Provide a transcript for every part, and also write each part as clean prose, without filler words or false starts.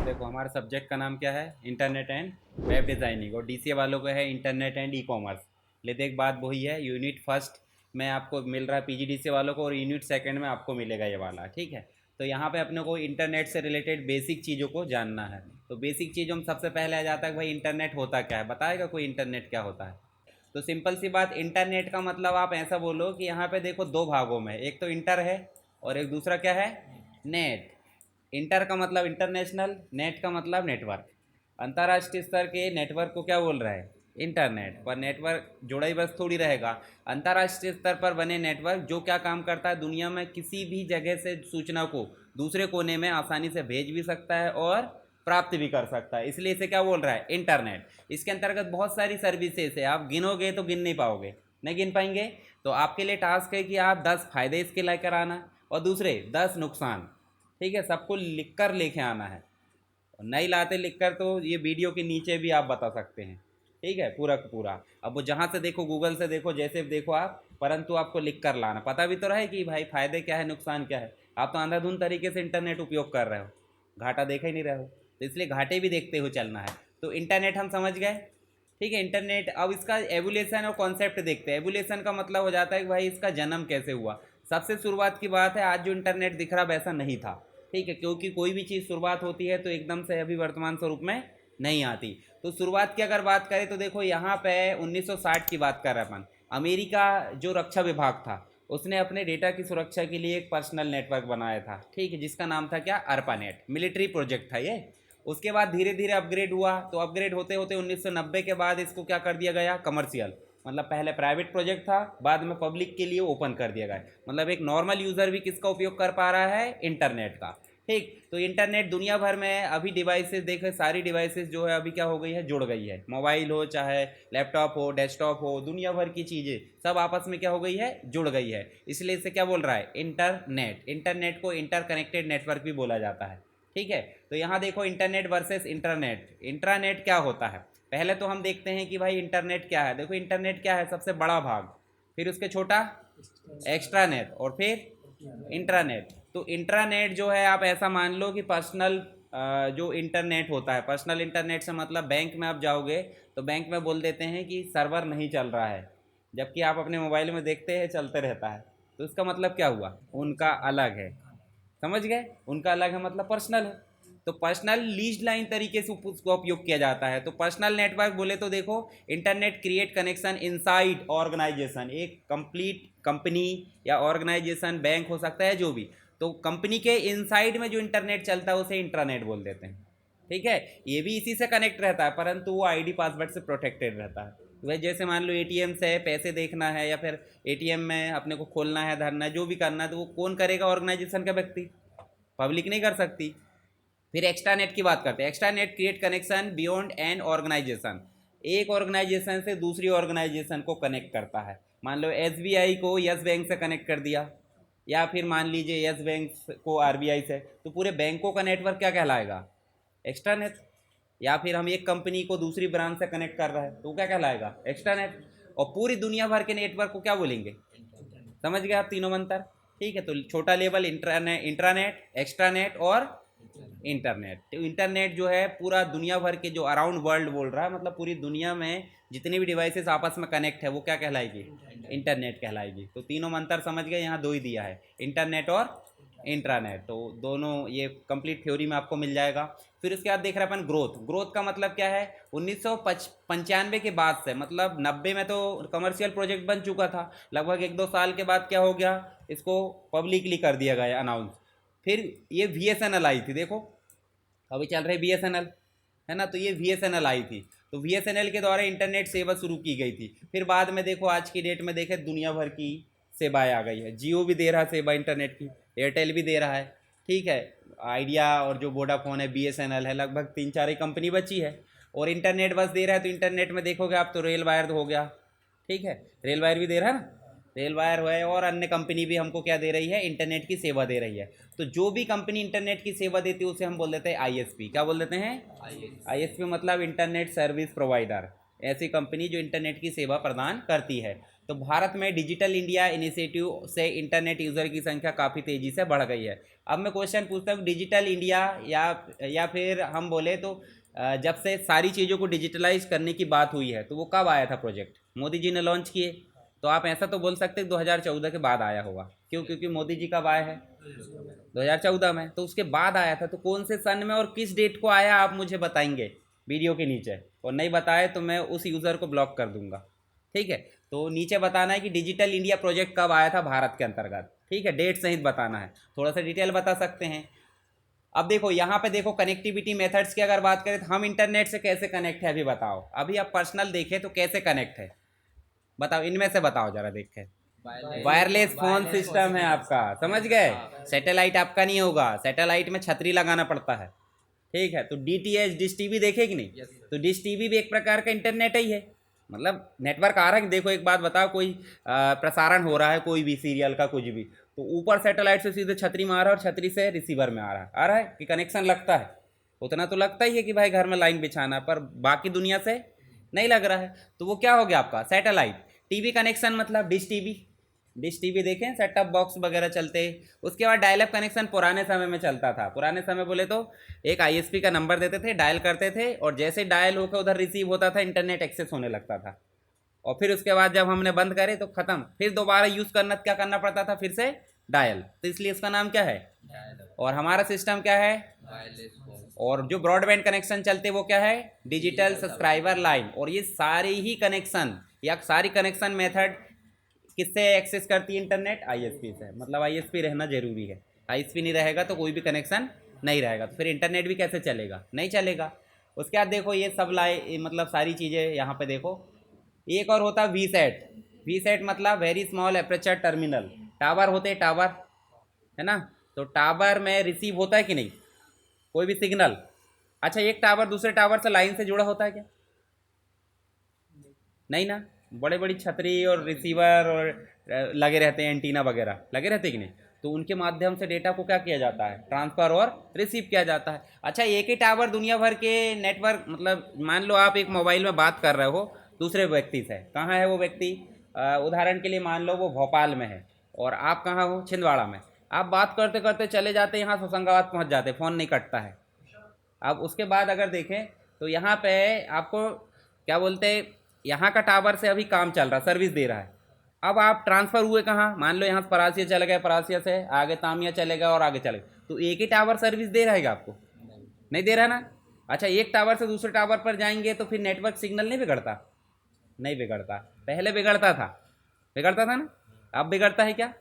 देखो हमारे सब्जेक्ट का नाम क्या है, इंटरनेट एंड वेब डिज़ाइनिंग, और डीसीए वालों को है इंटरनेट एंड ई कॉमर्स। लेकिन एक बात वही है, यूनिट फर्स्ट में आपको मिल रहा है पीजीडीसीए वालों को, और यूनिट सेकंड में आपको मिलेगा ये वाला, ठीक है। तो यहाँ पे अपने को इंटरनेट से रिलेटेड बेसिक चीज़ों को जानना है। तो बेसिक चीज़ हम सबसे पहले आ जाता है कि भाई इंटरनेट होता क्या है, बताएगा कोई इंटरनेट क्या होता है? तो सिंपल सी बात, इंटरनेट का मतलब आप ऐसा बोलो कि यहाँ पे देखो दो भागों में, एक तो इंटर है और एक दूसरा क्या है, नेट। इंटर का मतलब इंटरनेशनल, नेट का मतलब नेटवर्क। अंतर्राष्ट्रीय स्तर के नेटवर्क को क्या बोल रहा है, इंटरनेट। पर नेटवर्क जुड़ा ही बस थोड़ी रहेगा, अंतर्राष्ट्रीय स्तर पर बने नेटवर्क जो क्या काम करता है, दुनिया में किसी भी जगह से सूचना को दूसरे कोने में आसानी से भेज भी सकता है और प्राप्त भी कर सकता है, इसलिए इसे क्या बोल रहा है, इंटरनेट। इसके अंतर्गत बहुत सारी सर्विसेज है, आप गिनोगे तो गिन नहीं पाओगे, नहीं गिन पाएंगे। तो आपके लिए टास्क है कि आप 10 फायदे इसके लेकर आना और दूसरे 10 नुकसान, ठीक है, सबको लिख कर लेके आना है। नहीं लाते लिख कर तो ये वीडियो के नीचे भी आप बता सकते हैं, ठीक है, पूरा का पूरा। अब वो जहाँ से देखो, गूगल से देखो, जैसे भी देखो आप, परंतु आपको लिख कर लाना, पता भी तो रहे कि भाई फायदे क्या है, नुकसान क्या है। आप तो अंधाधुंध तरीके से इंटरनेट उपयोग कर रहे हो, घाटा देख ही नहीं रहे हो, तो इसलिए घाटे भी देखते हुए चलना है। तो इंटरनेट हम समझ गए, ठीक है। इंटरनेट, अब इसका एवोल्यूशन और कॉन्सेप्ट देखते हैं। एवोल्यूशन का मतलब हो जाता है कि भाई इसका जन्म कैसे हुआ। सबसे शुरुआत की बात है, आज जो इंटरनेट दिख रहा वैसा नहीं था, ठीक है, क्योंकि कोई भी चीज़ शुरुआत होती है तो एकदम से अभी वर्तमान स्वरूप में नहीं आती। तो शुरुआत की अगर बात करें तो देखो यहाँ पे 1960 की बात कर रहे हैं अपन। अमेरिका जो रक्षा विभाग था उसने अपने डेटा की सुरक्षा के लिए एक पर्सनल नेटवर्क बनाया था, ठीक है, जिसका नाम था क्या, अर्पानेट। मिलिट्री प्रोजेक्ट था ये। उसके बाद धीरे धीरे अपग्रेड हुआ, तो अपग्रेड होते होते 1990 के बाद इसको क्या कर दिया गया, कमर्शियल। मतलब पहले प्राइवेट प्रोजेक्ट था, बाद में पब्लिक के लिए ओपन कर दिया गया। मतलब एक नॉर्मल यूज़र भी किसका उपयोग कर पा रहा है, इंटरनेट का, ठीक। तो इंटरनेट दुनिया भर में अभी डिवाइसेस देखे, सारी डिवाइसेस जो है अभी क्या हो गई है, जुड़ गई है। मोबाइल हो चाहे लैपटॉप हो, डेस्कटॉप हो, दुनिया भर की चीज़ें सब आपस में क्या हो गई है, जुड़ गई है। इसलिए इसे क्या बोल रहा है, इंटरनेट। इंटरनेट को इंटर कनेक्टेड नेटवर्क भी बोला जाता है, ठीक है। तो यहाँ देखो इंटरनेट वर्सेस इंटरनेट। इंट्रानेट क्या होता है, पहले तो हम देखते हैं कि भाई इंटरनेट क्या है। देखो इंटरनेट क्या है, सबसे बड़ा भाग, फिर उसके छोटा एक्स्ट्रानेट, और फिर इंट्रानेट। तो इंट्रानेट जो है, आप ऐसा मान लो कि पर्सनल जो इंटरनेट होता है, पर्सनल इंटरनेट से मतलब बैंक में आप जाओगे तो बैंक में बोल देते हैं कि सर्वर नहीं चल रहा है, जबकि आप अपने मोबाइल में देखते हैं चलते रहता है। तो इसका मतलब क्या हुआ, उनका अलग है, समझ गए, उनका अलग है मतलब पर्सनल है। तो पर्सनल लीज लाइन तरीके से उसका उपयोग किया जाता है। तो पर्सनल नेटवर्क बोले तो देखो, internet create connection inside organisation, एक कंप्लीट कंपनी या ऑर्गेनाइजेशन, बैंक हो सकता है जो भी। तो कंपनी के इनसाइड में जो इंटरनेट चलता है उसे इंट्रानेट बोल देते हैं, ठीक है। ये भी इसी से कनेक्ट रहता है, परंतु वो आईडी पासवर्ड से प्रोटेक्टेड रहता है। वह जैसे मान लो एटीएम से पैसे देखना है, या फिर एटीएम में अपने को खोलना है, धरना है, जो भी करना है, तो वो कौन करेगा, ऑर्गेनाइजेशन का व्यक्ति, पब्लिक नहीं कर सकती। फिर एक्स्ट्रा नेट की बात करते हैं। Extranet create connection beyond an organisation, एक ऑर्गेनाइजेशन से दूसरी ऑर्गेनाइजेशन को कनेक्ट करता है। मान लो एसबीआई को यस बैंक से कनेक्ट कर दिया, या फिर मान लीजिए यस बैंक को आरबीआई से, तो पूरे बैंकों का नेटवर्क क्या कहलाएगा, एक्स्ट्रा नेट। या फिर हम एक कंपनी को दूसरी ब्रांच से कनेक्ट कर रहे हैं तो क्या कहलाएगा, एक्स्ट्रा नेट। और पूरी दुनिया भर के नेटवर्क को क्या बोलेंगे, समझ गए आप तीनों मंत्र, ठीक है। तो छोटा लेवल इंट्रानेट, इंट्रानेट, एक्स्ट्रानेट और इंटरनेट। तो इंटरनेट जो है पूरा दुनिया भर के, जो अराउंड वर्ल्ड बोल रहा है, मतलब पूरी दुनिया में जितनी भी डिवाइसेस आपस में कनेक्ट है वो क्या कहलाएगी, इंटरनेट कहलाएगी। तो तीनों मंत्र समझ गए, यहाँ दो ही दिया है, इंटरनेट और इंट्रानेट। तो दोनों ये कंप्लीट थ्योरी में आपको मिल जाएगा। फिर उसके बाद देख रहे हैं अपन ग्रोथ। ग्रोथ का मतलब क्या है, 1995 के बाद से, मतलब 90 में तो कमर्शियल प्रोजेक्ट बन चुका था, लगभग 1-2 साल के बाद क्या हो गया, इसको पब्लिकली कर दिया गया अनाउंस। फिर ये VSNL आई थी, देखो अभी चल रहे BSNL है ना, तो ये VSNL आई थी। तो VSNL के द्वारा इंटरनेट सेवा शुरू की गई थी। फिर बाद में देखो आज की डेट में देखे दुनिया भर की सेवाएं आ गई है। जियो भी दे रहा है सेवा इंटरनेट की, एयरटेल भी दे रहा है, ठीक है। आइडिया और जो वोडाफोन है, BSNL है, लगभग 3-4 ही कंपनी बची है। और इंटरनेट बस दे रहा है, तो इंटरनेट में देखोगे आप तो रेल वायर हो गया, ठीक है, रेल वायर भी दे रहा है ना, रेल वायर है, और अन्य कंपनी भी हमको क्या दे रही है, इंटरनेट की सेवा दे रही है। तो जो भी कंपनी इंटरनेट की सेवा देती है उसे हम बोल देते हैं ISP। क्या बोल देते हैं, ISP मतलब इंटरनेट सर्विस प्रोवाइडर, ऐसी कंपनी जो इंटरनेट की सेवा प्रदान करती है। तो भारत में डिजिटल इंडिया इनिशिएटिव से इंटरनेट यूज़र की संख्या काफ़ी तेज़ी से बढ़ गई है। अब मैं क्वेश्चन पूछता हूँ, डिजिटल इंडिया या फिर हम बोले तो जब से सारी चीज़ों को डिजिटलाइज करने की बात हुई है तो वो कब आया था प्रोजेक्ट? मोदी जी ने लॉन्च किए, तो आप ऐसा तो बोल सकते हैं 2014 के बाद आया होगा। क्यों? क्योंकि मोदी जी कब आए हैं? 2014 में, तो उसके बाद आया था। तो कौन से सन में और किस डेट को आया आप मुझे बताएंगे वीडियो के नीचे, और नहीं बताए तो मैं उस यूज़र को ब्लॉक कर दूंगा। ठीक है, तो नीचे बताना है कि डिजिटल इंडिया प्रोजेक्ट कब आया था भारत के अंतर्गत। ठीक है, डेट सहित बताना है, थोड़ा सा डिटेल बता सकते हैं। अब देखो यहाँ पे देखो कनेक्टिविटी मेथड्स की अगर बात करें तो हम इंटरनेट से कैसे कनेक्ट है अभी बताओ। अभी आप पर्सनल देखें तो कैसे कनेक्ट है बताओ, इनमें से बताओ जरा देखें। वायरलेस फोन सिस्टम है आपका, समझ गए? सैटेलाइट आपका नहीं होगा, सैटेलाइट में छतरी लगाना पड़ता है। ठीक है, तो डीटीएच डिश टीवी देखे कि नहीं? तो डिश टीवी भी एक प्रकार का इंटरनेट ही है, मतलब नेटवर्क आ रहा है। देखो एक बात बताओ, कोई प्रसारण हो रहा है कोई भी सीरियल का कुछ भी, तो ऊपर सैटेलाइट से सीधे छतरी में आ रहा है और छतरी से रिसीवर में आ रहा है कि कनेक्शन लगता है। उतना तो लगता ही है कि भाई घर में लाइन बिछाना, पर बाकी दुनिया से नहीं लग रहा है। तो वो क्या हो गया आपका सैटेलाइट। टीवी कनेक्शन मतलब डिश टीवी देखें, सेटअप बॉक्स वगैरह चलते। उसके बाद डायल अप कनेक्शन पुराने समय में चलता था। पुराने समय बोले तो एक आईएसपी का नंबर देते थे, डायल करते थे, और जैसे डायल होकर उधर रिसीव होता था इंटरनेट एक्सेस होने लगता था। और फिर उसके बाद जब हमने बंद करे तो ख़त्म, फिर दोबारा यूज़ करना क्या करना पड़ता था, फिर से डायल। तो इसलिए इसका नाम क्या है? और हमारा सिस्टम क्या है? और जो ब्रॉडबैंड कनेक्शन चलते वो क्या है? Digital subscriber line. और ये सारे ही कनेक्शन या सारी कनेक्शन मेथड किससे एक्सेस करती है इंटरनेट? आईएसपी से। मतलब आईएसपी रहना जरूरी है, आईएसपी नहीं रहेगा तो कोई भी कनेक्शन नहीं रहेगा, तो फिर इंटरनेट भी कैसे चलेगा? नहीं चलेगा। उसके बाद देखो ये सब मतलब सारी चीज़ें यहाँ पे देखो। एक और होता है वी सेट। वी सेट मतलब very small aperture terminal. Tower होते हैं, टावर है ना, तो टावर में रिसीव होता है कि नहीं कोई भी सिग्नल? अच्छा, एक टावर दूसरे टावर से लाइन से जुड़ा होता है क्या? नहीं ना, बड़े बड़ी छतरी और रिसीवर और लगे रहते हैं, एंटीना वगैरह लगे रहते हैं कि नहीं, तो उनके माध्यम से डेटा को क्या किया जाता है? ट्रांसफ़र और रिसीव किया जाता है। अच्छा, एक ही टावर दुनिया भर के नेटवर्क, मतलब मान लो आप एक मोबाइल में बात कर रहे हो दूसरे व्यक्ति से, कहाँ है वो व्यक्ति? उदाहरण के लिए मान लो वो भोपाल में है और आप कहाँ हो? छिंदवाड़ा में। आप बात करते करते चले जाते यहाँ होशंगाबाद पहुँच जाते, फ़ोन नहीं कटता है। अब उसके बाद अगर देखें तो यहाँ पे आपको क्या बोलते, यहाँ का टावर से अभी काम चल रहा, सर्विस दे रहा है। अब आप ट्रांसफ़र हुए कहाँ? मान लो यहाँ से परासिया चले गए, परासिया से आगे तामिया चले गए और आगे चले गए, तो एक ही टावर सर्विस दे रहेगा आपको? नहीं दे रहा ना। अच्छा, एक टावर से दूसरे टावर पर जाएंगे तो फिर नेटवर्क सिग्नल नहीं बिगड़ता? नहीं बिगड़ता, पहले बिगड़ता था, बिगड़ता था ना। अब बिगड़ता है क्या?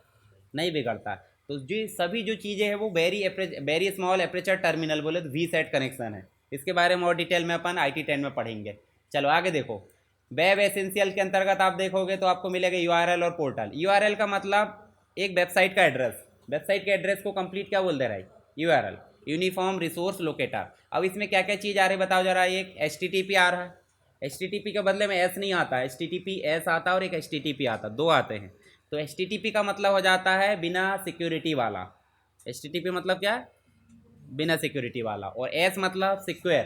नहीं बिगड़ता। तो जो सभी जो चीज़ें हैं वो वेरी स्मॉल एपरेचर टर्मिनल बोले तो वी सेट कनेक्शन है। इसके बारे में और डिटेल में अपन IT10 में पढ़ेंगे। चलो आगे देखो, वेब एसेंशियल के अंतर्गत आप देखोगे तो आपको मिलेगा URL और पोर्टल। URL का मतलब एक वेबसाइट का एड्रेस, वेबसाइट के एड्रेस को कंप्लीट क्या बोल दे रहा है? URL, uniform resource locator. अब इसमें क्या क्या चीज़ आ रही है बताओ जरा। एक HTTP आ रहा है, HTTP के बदले में S नहीं आता, HTTPS आता है और एक HTTP आता, दो आते हैं। तो HTTP का मतलब हो जाता है बिना सिक्योरिटी वाला। HTTP मतलब क्या है? बिना सिक्योरिटी वाला। और S मतलब सिक्योर।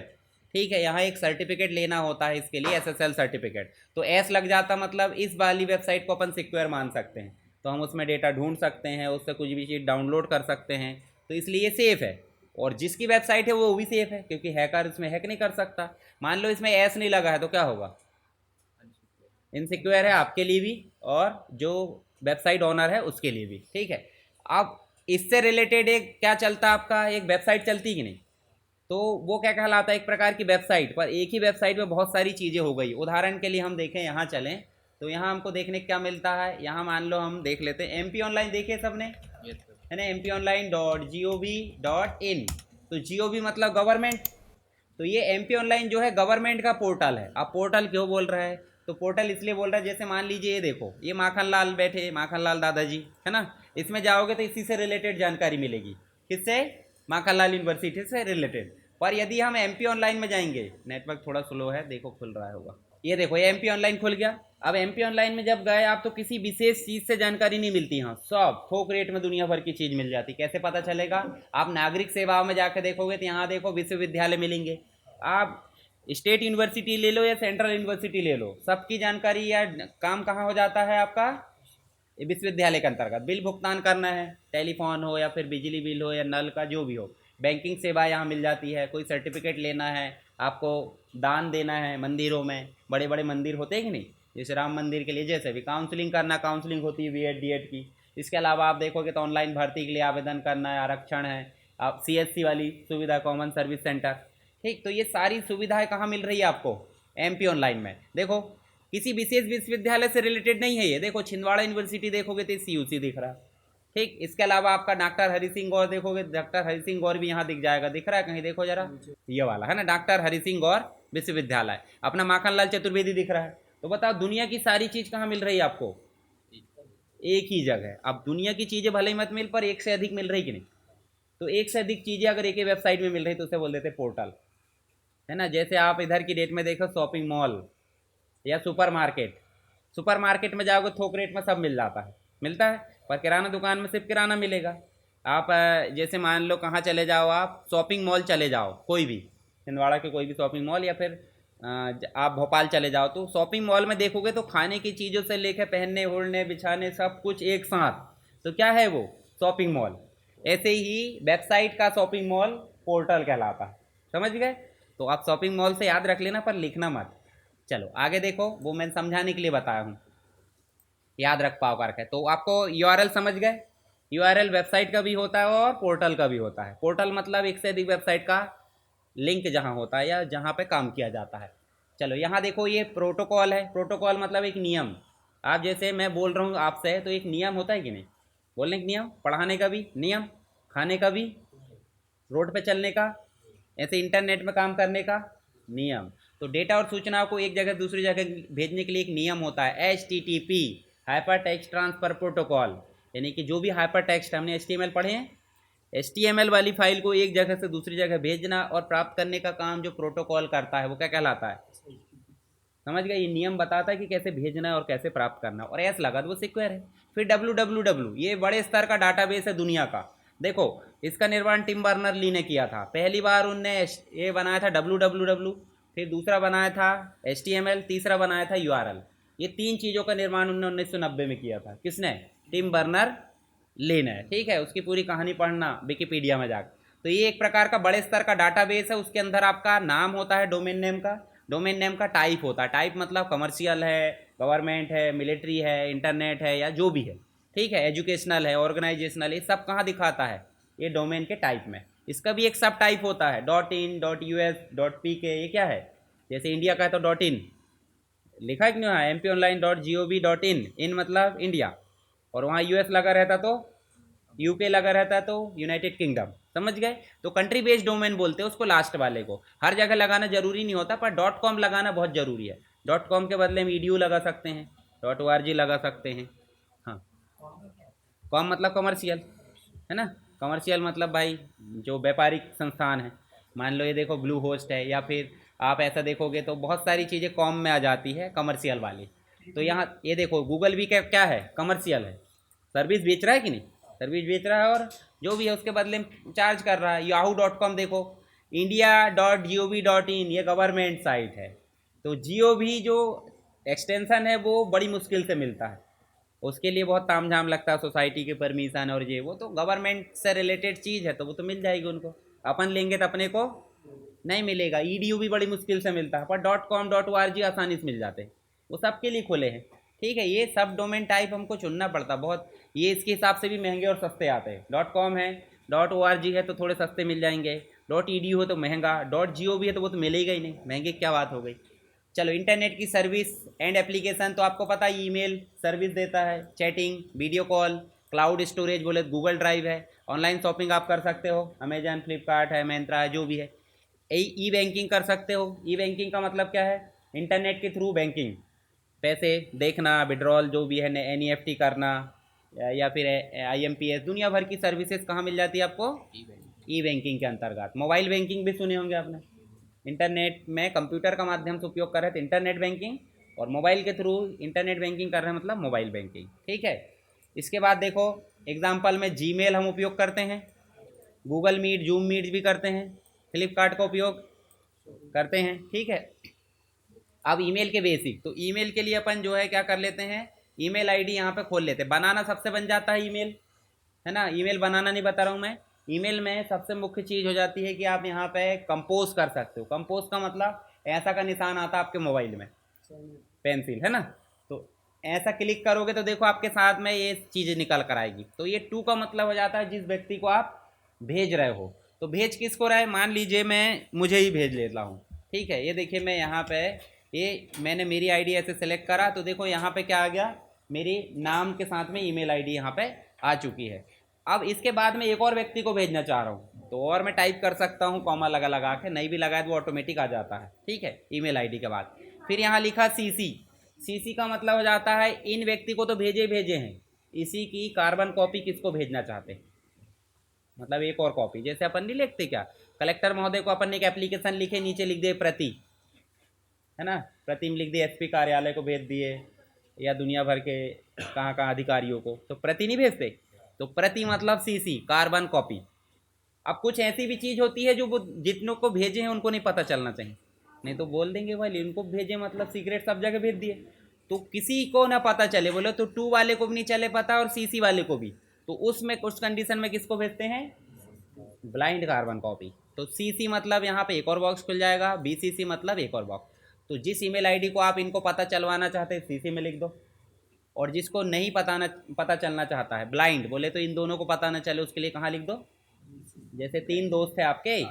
ठीक है, यहाँ एक सर्टिफिकेट लेना होता है इसके लिए, SSL सर्टिफिकेट। तो S लग जाता मतलब इस वाली वेबसाइट को अपन सिक्योर मान सकते हैं, तो हम उसमें डेटा ढूंढ सकते हैं, उससे कुछ भी चीज़ डाउनलोड कर सकते हैं, तो इसलिए सेफ़ है। और जिसकी वेबसाइट है वो भी सेफ़ है क्योंकि हैकर इसमें हैक नहीं कर सकता। मान लो इसमें S नहीं लगा है तो क्या होगा? इनसिक्योर है आपके लिए भी और जो वेबसाइट ओनर है उसके लिए भी। ठीक है, अब इससे रिलेटेड एक क्या चलता है आपका, एक वेबसाइट चलती कि नहीं, तो वो क्या कहलाता है? एक प्रकार की वेबसाइट, पर एक ही वेबसाइट में बहुत सारी चीज़ें हो गई। उदाहरण के लिए हम देखें, यहाँ चलें तो यहाँ हमको देखने क्या मिलता है। यहाँ मान लो हम देख लेते हैं MP ऑनलाइन, देखिए सबने है ना, mponline.gov.in। तो GOV मतलब गवर्नमेंट, तो ये MP ऑनलाइन जो है गवर्नमेंट का पोर्टल है। अब पोर्टल क्यों बोल रहा है? तो पोर्टल इसलिए बोल रहा है, जैसे मान लीजिए ये देखो, ये माखन लाल बैठे, माखन लाल दादाजी है ना, इसमें जाओगे तो इसी से रिलेटेड जानकारी मिलेगी। किससे? माखन लाल यूनिवर्सिटी से रिलेटेड। पर यदि हम MP ऑनलाइन में जाएंगे, नेटवर्क थोड़ा स्लो है, देखो खुल रहा होगा, ये देखो ये MP ऑनलाइन खुल गया। अब MP ऑनलाइन में जब गए आप तो किसी विशेष चीज़ से जानकारी नहीं मिलती, यहाँ सब थोक रेट में दुनिया भर की चीज़ मिल जाती। कैसे पता चलेगा? आप नागरिक सेवाओं में जाकर देखोगे तो यहाँ देखो विश्वविद्यालय मिलेंगे, आप स्टेट यूनिवर्सिटी ले लो या सेंट्रल यूनिवर्सिटी ले लो, सबकी जानकारी या काम कहाँ हो जाता है आपका, विश्वविद्यालय के अंतर्गत। बिल भुगतान करना है, टेलीफोन हो या फिर बिजली बिल हो या नल का जो भी हो, बैंकिंग सेवा यहाँ मिल जाती है। कोई सर्टिफिकेट लेना है आपको, दान देना है मंदिरों में, बड़े बड़े मंदिर होते हैं कि नहीं, जैसे राम मंदिर के लिए, जैसे भी काउंसलिंग करना, काउंसलिंग होती है बीएड डीएड की। इसके अलावा आप देखोगे तो ऑनलाइन भर्ती के लिए आवेदन करना है, आरक्षण है, आप सीएससी वाली सुविधा, कॉमन सर्विस सेंटर, ठीक। तो ये सारी सुविधाएं कहाँ मिल रही है आपको, एमपी ऑनलाइन में। देखो किसी विशेष विश्वविद्यालय से रिलेटेड नहीं है ये, देखो छिंदवाड़ा यूनिवर्सिटी देखोगे तो सीयूसी दिख रहा है, ठीक। इसके अलावा आपका डॉक्टर हरि सिंह गौर देखोगे, डॉक्टर हरि सिंह गौर भी यहाँ दिख जाएगा, दिख रहा है कहीं, देखो जरा, ये वाला है ना, डॉक्टर हरि सिंह गौर विश्वविद्यालय। अपना माखनलाल चतुर्वेदी दिख रहा है। तो बताओ दुनिया की सारी चीज़ कहाँ मिल रही है आपको, एक ही जगह। अब दुनिया की चीज़ें भले ही मत मिल, पर एक से अधिक मिल रही कि नहीं। तो एक से अधिक चीज़ें अगर एक ही वेबसाइट में मिल रही तो उसे बोल देते पोर्टल, है ना। जैसे आप इधर की डेट में देखो शॉपिंग मॉल या सुपरमार्केट, सुपरमार्केट में जाओगे थोक रेट में सब मिल जाता है, मिलता है, पर किराना दुकान में सिर्फ किराना मिलेगा। आप जैसे मान लो कहाँ चले जाओ, आप शॉपिंग मॉल चले जाओ, कोई भी छिंदवाड़ा के कोई भी शॉपिंग मॉल, या फिर आप भोपाल चले जाओ, तो शॉपिंग मॉल में देखोगे तो खाने की चीज़ों से लेकर पहनने ओढ़ने बिछाने सब कुछ एक साथ, तो क्या है वो, शॉपिंग मॉल। ऐसे ही वेबसाइट का शॉपिंग मॉल पोर्टल कहलाता है, समझ गए। तो आप शॉपिंग मॉल से याद रख लेना, पर लिखना मत। चलो आगे देखो, वो मैंने समझाने के लिए बताया हूँ, याद रख पाओ करके। तो आपको यूआरएल समझ गए, यूआरएल वेबसाइट का भी होता है और पोर्टल का भी होता है। पोर्टल मतलब एक से अधिक वेबसाइट का लिंक जहाँ होता है या जहाँ पे काम किया जाता है। चलो यहाँ देखो, ये प्रोटोकॉल है, प्रोटोकॉल मतलब एक नियम। आप जैसे मैं बोल रहा हूँ आपसे, तो एक नियम होता है कि नहीं, बोलने का नियम, पढ़ाने का भी नियम, खाने का भी, रोड पे चलने का, ऐसे इंटरनेट में काम करने का नियम। तो डेटा और सूचनाओं को एक जगह दूसरी जगह भेजने के लिए एक नियम होता है, HTTP, hyper text transfer protocol. यानी कि जो भी हाइपर टेक्स्ट, हमने HTML पढ़े हैं, HTML वाली फाइल को एक जगह से दूसरी जगह भेजना और प्राप्त करने का काम जो प्रोटोकॉल करता है वो क्या कहलाता है, समझ गए। ये नियम बताता है कि कैसे भेजना है और कैसे प्राप्त करना है। और एस लगा तो वो सिक्योर है। फिर www, ये बड़े स्तर का डाटाबेस है दुनिया का। देखो इसका निर्माण टिम बर्नर ली ने किया था। पहली बार उनने ये बनाया था www, फिर दूसरा बनाया था HTML, तीसरा बनाया था URL। ये तीन चीज़ों का निर्माण उन्होंने 1990 में किया था। किसने, टिम बर्नर ली ने, ठीक है। उसकी पूरी कहानी पढ़ना विकिपीडिया में जाकर। तो ये एक प्रकार का बड़े स्तर का डाटाबेस है। उसके अंदर आपका नाम होता है डोमेन नेम का, डोमेन नेम का टाइप होता है, टाइप मतलब कमर्शियल है, गवर्नमेंट है, मिलिट्री है, इंटरनेट है, या जो भी है, ठीक है, एजुकेशनल है, ऑर्गेनाइजेशनल, ये सब कहाँ दिखाता है, ये डोमेन के टाइप में। इसका भी एक सब टाइप होता है, .in, .us, .pk, ये क्या है, जैसे इंडिया का है तो .in लिखा है कि नहीं, MPOnline.gov.in, इन मतलब इंडिया, और वहाँ US लगा रहता तो UK लगा रहता है तो यूनाइटेड किंगडम, समझ गए। तो कंट्री बेस्ड डोमेन बोलते हैं उसको, लास्ट वाले को। हर जगह लगाना जरूरी नहीं होता, पर .com लगाना बहुत ज़रूरी है। .com के बदले में edu लगा सकते हैं, .org लगा सकते हैं। हाँ, कॉम मतलब कमर्शियल, है ना, कमर्शियल मतलब भाई जो व्यापारिक संस्थान है। मान लो ये देखो ब्लू होस्ट है, या फिर आप ऐसा देखोगे तो बहुत सारी चीज़ें कॉम में आ जाती है, कमर्शियल वाली। तो यहाँ ये देखो गूगल भी क्या है, कमर्शियल है, सर्विस बेच रहा है कि नहीं, सर्विस बेच रहा है, और जो भी है उसके बदले में चार्ज कर रहा है। yahoo.com देखो, India.gov.in, ये गवर्नमेंट साइट है। तो GOV जो एक्सटेंशन है वो बड़ी मुश्किल से मिलता है, उसके लिए बहुत तामझाम लगता है, सोसाइटी के परमिशन और ये वो, तो गवर्नमेंट से रिलेटेड चीज़ है तो वो तो मिल जाएगी उनको। अपन लेंगे तो अपने को नहीं मिलेगा। EDU भी बड़ी मुश्किल से मिलता है, पर .com .org आसानी से मिल जाते हैं, वो सबके लिए खुले हैं, ठीक है। ये सब डोमेन टाइप हमको चुनना पड़ता बहुत, ये इसके हिसाब से भी महंगे और सस्ते आते हैं। .com है, .org है तो थोड़े सस्ते मिल जाएंगे, .edu हो तो महंगा, .gov है तो वो तो मिलेगा ही नहीं, महंगे क्या बात हो गई। चलो इंटरनेट की सर्विस एंड एप्लीकेशन तो आपको पता है, ईमेल सर्विस देता है, chatting, video call, cloud storage बोले गूगल ड्राइव है, ऑनलाइन शॉपिंग आप कर सकते हो, अमेजन, फ्लिपकार्ट है, मैंत्रा है, जो भी है। ई बैंकिंग कर सकते हो। ई बैंकिंग का मतलब क्या है, इंटरनेट के थ्रू बैंकिंग, पैसे देखना, विड्रॉल जो भी है, NEFT करना, या फिर IMPS, दुनिया भर की सर्विसेज कहाँ मिल जाती है आपको, ई बैंकिंग के अंतर्गत। मोबाइल बैंकिंग भी सुने होंगे आपने, इंटरनेट में कंप्यूटर का माध्यम से उपयोग कर रहे हैं तो इंटरनेट बैंकिंग, और मोबाइल के थ्रू इंटरनेट बैंकिंग कर रहे हैं मतलब मोबाइल बैंकिंग, ठीक है। इसके बाद देखो एग्जाम्पल में जीमेल हम उपयोग करते हैं, गूगल मीट, जूम मीट भी करते हैं, फ्लिपकार्ट का उपयोग करते हैं, ठीक है। अब ईमेल के बेसिक, तो ईमेल के लिए अपन जो है क्या कर लेते हैं, ईमेल आईडी यहाँ पे खोल लेते हैं। बनाना सबसे बन जाता है ईमेल, है ना। ईमेल बनाना नहीं बता रहा हूँ मैं। ईमेल में सबसे मुख्य चीज़ हो जाती है कि आप यहाँ पे कंपोज कर सकते हो। कंपोज का मतलब ऐसा का निशान आता है आपके मोबाइल में, पेंसिल, है ना। तो ऐसा क्लिक करोगे तो देखो आपके साथ में ये चीज़ निकल कर आएगी। तो ये टू का मतलब हो जाता है जिस व्यक्ति को आप भेज रहे हो। तो भेज किसको रहा है, मान लीजिए मैं मुझे ही भेज लेता हूँ, ठीक है। ये देखिए मैं यहाँ पे ये मैंने मेरी आईडी ऐसे सेलेक्ट करा तो देखो यहाँ पे क्या आ गया, मेरी नाम के साथ में ईमेल आईडी यहाँ पे आ चुकी है। अब इसके बाद में एक और व्यक्ति को भेजना चाह रहा हूँ तो और मैं टाइप कर सकता हूँ कॉमा लगा लगा के, नहीं भी लगाए तो वो ऑटोमेटिक आ जाता है, ठीक है, ईमेल आईडी के बाद। फिर यहाँ लिखा सीसी। सीसी का मतलब हो जाता है इन व्यक्ति को तो भेजे भेजे हैं, इसी की कार्बन कॉपी किसको भेजना चाहते हैं, मतलब एक और कॉपी। जैसे अपन नहीं लिखते क्या, कलेक्टर महोदय को अपन ने एक एप्लीकेशन लिखे, नीचे लिख दिए प्रति, है ना, प्रतिम लिख दिए, एसपी कार्यालय को भेज दिए या दुनिया भर के कहाँ कहाँ अधिकारियों को, तो प्रति नहीं भेजते। तो प्रति मतलब सीसी, कार्बन कॉपी। अब कुछ ऐसी भी चीज़ होती है जो वो जितनों को भेजे हैं उनको नहीं पता चलना चाहिए, नहीं तो बोल देंगे भाई इनको भेजे मतलब सीक्रेट सब जगह भेज दिए। तो किसी को ना पता चले, बोले तो टू वाले को भी नहीं चले पता और सीसी वाले को भी। तो उसमें उस कंडीशन में किसको भेजते हैं, ब्लाइंड कार्बन कॉपी। तो सीसी मतलब यहाँ पे एक और बॉक्स खुल जाएगा, बीसीसी मतलब एक और बॉक्स। तो जिस ईमेल आईडी को आप इनको पता चलवाना चाहते हैं सीसी में लिख दो, और जिसको नहीं पता चलना चाहता है, ब्लाइंड बोले तो इन दोनों को पता ना चले, उसके लिए कहाँ लिख दो। जैसे तीन दोस्त है आपके,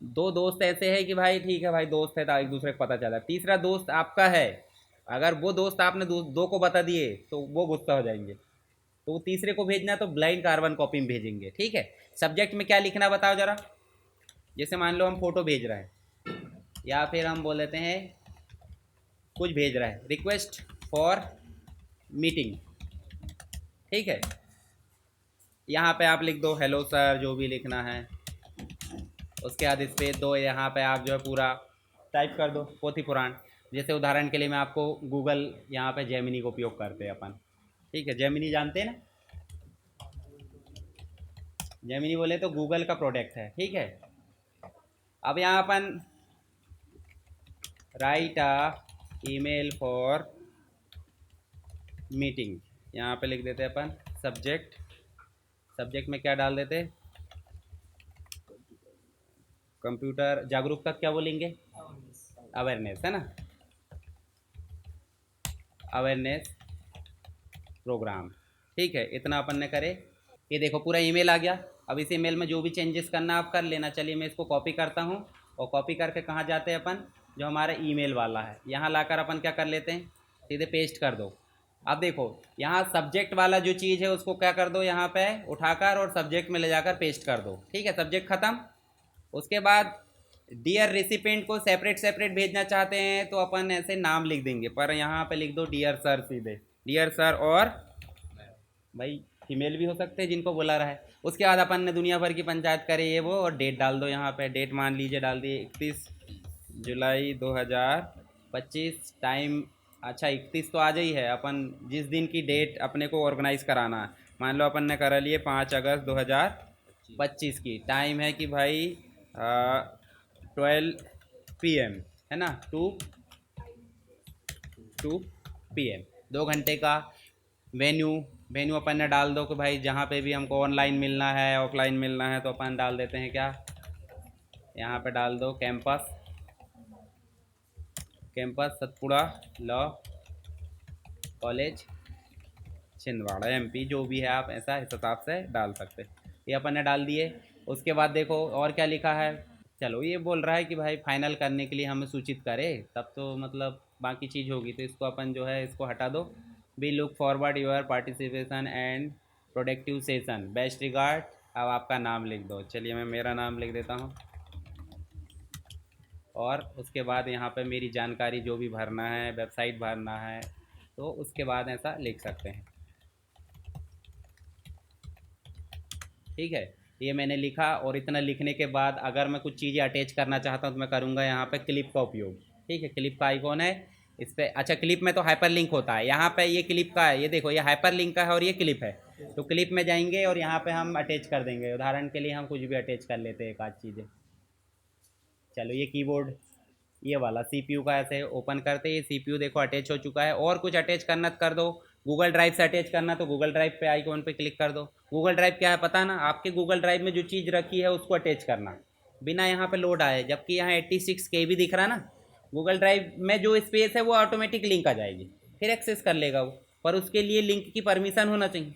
दो दोस्त ऐसे है कि भाई ठीक है भाई दोस्त है तो एक दूसरे को पता चला, तीसरा दोस्त आपका है, अगर वो दोस्त आपने दो को बता दिए तो वो गुस्सा हो जाएंगे, तो वो तीसरे को भेजना है तो ब्लाइंड कार्बन कॉपी में भेजेंगे, ठीक है। सब्जेक्ट में क्या लिखना बताओ जरा। जैसे मान लो हम फोटो भेज रहे हैं या फिर हम बोल देते हैं कुछ भेज रहा है, रिक्वेस्ट फॉर मीटिंग, ठीक है। यहाँ पे आप लिख दो हेलो सर, जो भी लिखना है। उसके बाद इस पर दो, यहाँ पे आप जो है पूरा टाइप कर दो पोथी पुराण। जैसे उदाहरण के लिए मैं आपको गूगल, यहाँ पे जेमिनी का उपयोग करते हैं अपन, ठीक है। जेमिनी जानते हैं ना, जेमिनी बोले तो गूगल का प्रोडक्ट है, ठीक है। अब यहाँ अपन write a email for meeting, यहाँ पे लिख देते हैं अपन सब्जेक्ट। सब्जेक्ट में क्या डाल देते, कंप्यूटर जागरूकता, क्या बोलेंगे, अवेयरनेस, है ना, अवेयरनेस प्रोग्राम, ठीक है। इतना अपन ने करे। ये देखो पूरा ईमेल आ गया। अब इस ईमेल में जो भी चेंजेस करना आप कर लेना। चलिए मैं इसको कॉपी करता हूँ और कॉपी करके कहाँ जाते हैं अपन, जो हमारा ईमेल वाला है यहाँ लाकर अपन क्या कर लेते हैं, सीधे पेस्ट कर दो। अब देखो यहाँ सब्जेक्ट वाला जो चीज़ है उसको क्या कर दो, यहाँ पे उठाकर और सब्जेक्ट में ले जाकर पेस्ट कर दो, ठीक है। सब्जेक्ट ख़त्म। उसके बाद डियर रेसिपेंट को सेपरेट सेपरेट भेजना चाहते हैं तो अपन ऐसे नाम लिख देंगे, पर यहाँ पे लिख दो डियर सर, सीधे डियर सर, और भाई फीमेल भी हो सकते हैं जिनको बुला रहा है। उसके बाद अपन ने दुनिया भर की पंचायत करे ये वो, और डेट डाल दो यहाँ पे। डेट मान लीजिए डाल दिए 31 जुलाई 2025। टाइम अच्छा 31 तो आज ही है, अपन जिस दिन की डेट अपने को ऑर्गेनाइज कराना है, मान लो अपन ने करा लिए 5 अगस्त 2025 की। टाइम है कि भाई 12 PM, है ना, 2 PM, 2 घंटे का। वेन्यू, वेन्यू अपन ने डाल दो कि भाई जहाँ पे भी हमको ऑनलाइन मिलना है ऑफलाइन मिलना है तो अपन डाल देते हैं क्या, यहाँ पे डाल दो campus, campus Satpura law college Chhindwara MP, जो भी है आप ऐसा इस हिसाब से डाल सकते हैं। ये अपन ने डाल दिए। उसके बाद देखो और क्या लिखा है, चलो ये बोल रहा है कि भाई फाइनल करने के लिए हमें सूचित करें, तब तो मतलब बाकी चीज़ होगी, तो इसको अपन जो है इसको हटा दो। We look forward your participation and productive session, best regard. अब आपका नाम लिख दो। चलिए मैं मेरा नाम लिख देता हूँ, और उसके बाद यहाँ पे मेरी जानकारी जो भी भरना है, वेबसाइट भरना है, तो उसके बाद ऐसा लिख सकते हैं, ठीक है। ये मैंने लिखा, और इतना लिखने के बाद अगर मैं कुछ चीज़ें अटैच करना चाहता हूँ तो मैं करूँगा यहाँ पे क्लिप का उपयोग, ठीक है। क्लिप का आइकॉन है इस पर। अच्छा क्लिप में तो हाइपर लिंक होता है, यहाँ पे ये क्लिप का है, ये देखो ये हाइपर लिंक का है और ये क्लिप है। तो क्लिप में जाएंगे और यहाँ पे हम अटैच कर देंगे। उदाहरण के लिए हम कुछ भी अटैच कर लेते हैं, एक आध चीज़ें। चलो ये कीबोर्ड, ये वाला CPU का ऐसे ओपन करते ये CPU देखो अटैच हो चुका है। और कुछ अटैच करना कर दो, गूगल ड्राइव से अटैच करना तो गूगल ड्राइव पे आइकॉन पे क्लिक कर दो। गूगल ड्राइव क्या है पता ना, आपके गूगल ड्राइव में जो चीज़ रखी है उसको अटैच करना बिना यहाँ पे लोड आए। जबकि यहाँ 86 KB दिख रहा ना, गूगल ड्राइव में जो स्पेस है वो ऑटोमेटिक लिंक आ जाएगी, फिर एक्सेस कर लेगा वो। पर उसके लिए लिंक की परमिशन होना चाहिए।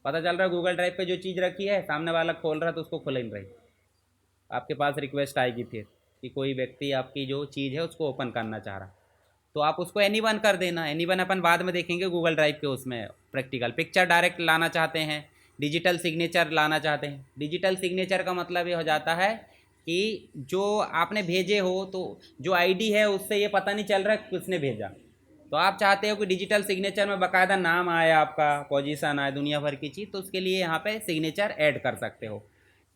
पता चल रहा है गूगल ड्राइव पे जो चीज़ रखी है सामने वाला खोल रहा है तो उसको खुल नहीं रही, आपके पास रिक्वेस्ट आएगी फिर कि कोई व्यक्ति आपकी जो चीज़ है उसको ओपन करना चाह रहा, तो आप उसको एनी वन कर देना। एनी वन अपन बाद में देखेंगे गूगल ड्राइव के उसमें प्रैक्टिकल। पिक्चर डायरेक्ट लाना चाहते हैं, डिजिटल सिग्नेचर लाना चाहते हैं। डिजिटल सिग्नेचर का मतलब ये हो जाता है कि जो आपने भेजे हो तो जो आईडी है उससे ये पता नहीं चल रहा है किसने भेजा। तो आप चाहते हो कि डिजिटल सिग्नेचर में बाकायदा नाम आए, आपका पोजीशन आए, दुनिया भर की चीज़, तो उसके लिए यहाँ पे सिग्नेचर ऐड कर सकते हो।